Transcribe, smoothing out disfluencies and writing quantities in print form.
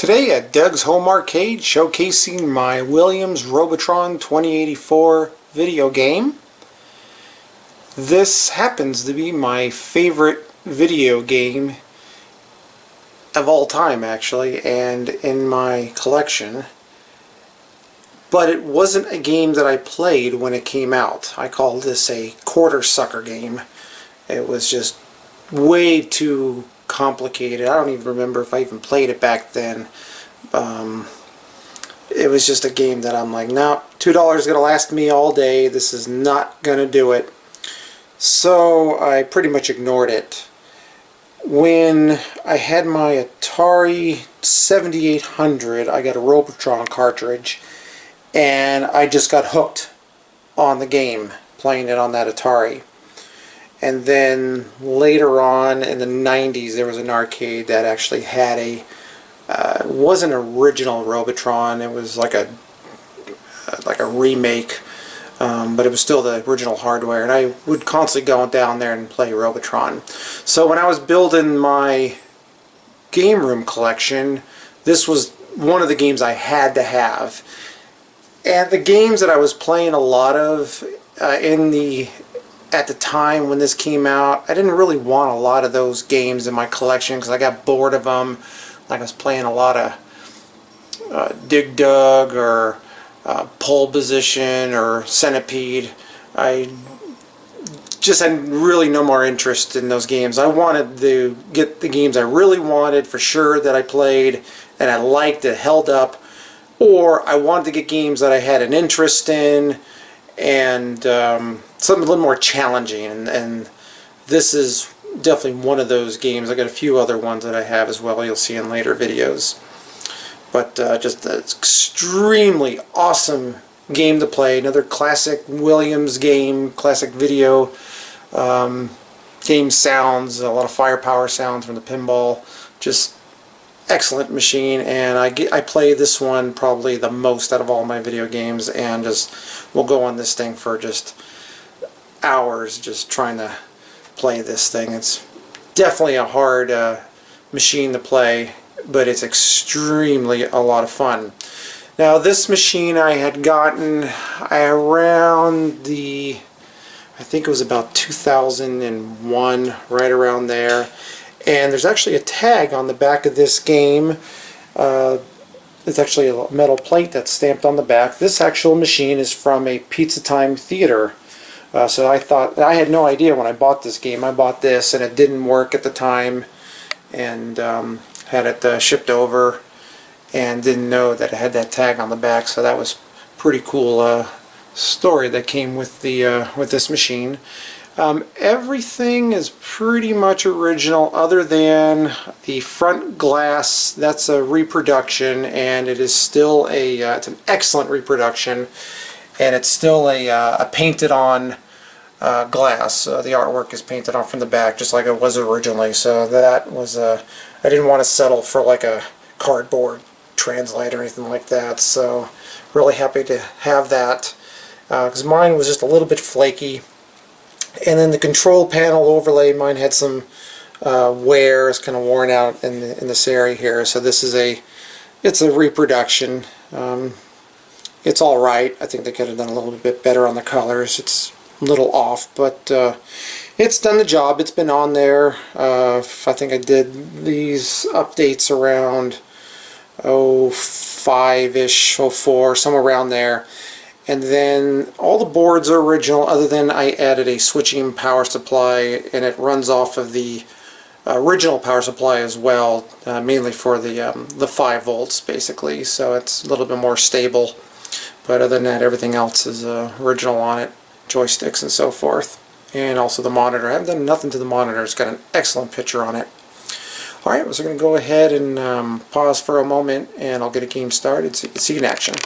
Today at Doug's Home Arcade, showcasing my Williams Robotron 2084 video game. This happens to be my favorite video game of all time, actually, and in my collection. But it wasn't a game that I played when it came out. I call this a quarter sucker game. It was just way too complicated. I don't even remember if I even played it back then. It was just a game that I'm like, no, $2 is going to last me all day. This is not going to do it. So I pretty much ignored it. When I had my Atari 7800, I got a Robotron cartridge, and I just got hooked on the game, playing it on that Atari. And then later on in the 90s, there was an arcade that actually had a, it wasn't an original Robotron, it was like a remake, but it was still the original hardware, and I would constantly go down there and play Robotron. So when I was building my game room collection, this was one of the games I had to have. And the games that I was playing a lot of at the time when this came out, I didn't really want a lot of those games in my collection because I got bored of them. Like I was playing a lot of Dig Dug or Pole Position or Centipede. I just had really no more interest in those games. I wanted to get the games I really wanted for sure that I played and I liked, that held up, or I wanted to get games that I had an interest in and something a little more challenging, and this is definitely one of those games. I got a few other ones that I have as well, you'll see in later videos. But just an extremely awesome game to play. Another classic Williams game, classic video game sounds, a lot of firepower sounds from the pinball. Just excellent machine, and I play this one probably the most out of all my video games, and just will go on this thing for just hours just trying to play this thing. It's definitely a hard machine to play, but it's extremely a lot of fun. Now this machine I had gotten around I think it was about 2001, right around there. And there's actually a tag on the back of this game. It's actually a metal plate that's stamped on the back. This actual machine is from a Pizza Time theater. So I had no idea when I bought this game. I bought this and it didn't work at the time, and had it shipped over, and didn't know that it had that tag on the back. So that was pretty cool story that came with this machine. Everything is pretty much original other than the front glass. That's a reproduction, and it is still it's an excellent reproduction, and it's still a painted on glass. The artwork is painted on from the back just like it was originally, so that was I didn't want to settle for like a cardboard translate or anything like that, so really happy to have that, because mine was just a little bit flaky. And then the control panel overlay, mine had some wear. It's kind of worn out in this area here. So this is it's a reproduction. It's all right. I think they could have done a little bit better on the colors. It's a little off, but it's done the job. It's been on there. I think I did these updates around 05-ish, 04, somewhere around there. And then all the boards are original, other than I added a switching power supply, and it runs off of the original power supply as well, mainly for the 5 volts basically, so it's a little bit more stable. But other than that, everything else is original on it, joysticks and so forth. And also the monitor. I haven't done nothing to the monitor. It's got an excellent picture on it. Alright, so we're going to go ahead and pause for a moment, and I'll get a game started so you can see it in action.